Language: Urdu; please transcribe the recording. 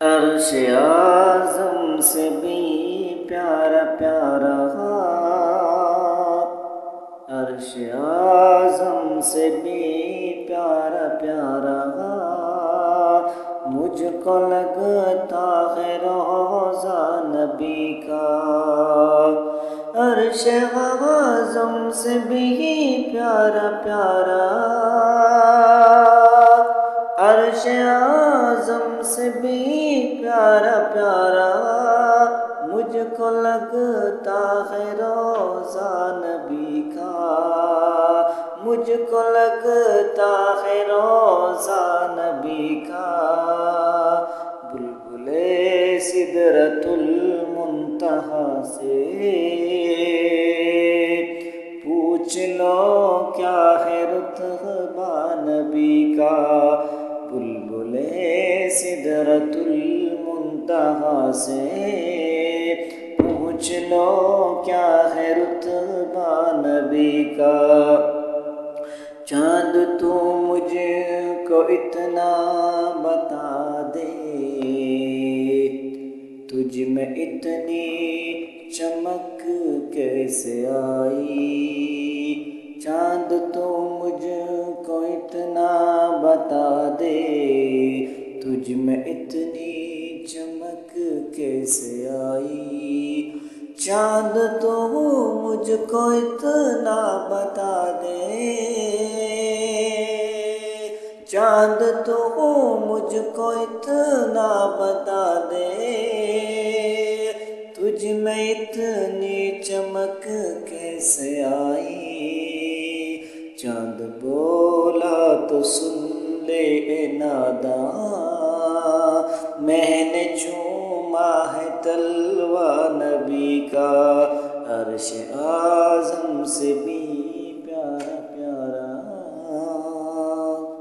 عرش اعظم سے بھی پیارا پیارا ہاتھ، عرش اعظم سے بھی پیارا پیارا ہاتھ، مجھ کو لگتا ہے روضہ نبی کا۔ عرش اعظم سے بھی پیارا پیارا، عرش اعظم سے بھی پیارا پیارا، مجھ کو لگتا ہے روضہ نبی کا، مجھ کو لگتا ہے روضہ نبی کا۔ بلبل سدرۃ المنتہا سے پوچھ لو کیا ہے رتبہ نبی کا۔ بلبل سدرۃ المنتہا سے پوچھ لو کیا ہے رتبہ نبی کا۔ چاند تو مجھ کو اتنا بتا دے، تجھ میں اتنی چمک کیسے آئی۔ چاند تو مجھ کو اتنا بتا دے، تجھ میں اتنی چمک کیسے آئی۔ چاند تو مجھ کو اتنا بتا دے، چاند تو مجھ کو اتنا بتا دے، تجھ میں اتنی چمک کیسے آئی۔ چاند بولا تو سن لے اے ناداں، میں نے چوما ہے تلوہ نبی کا۔ عرش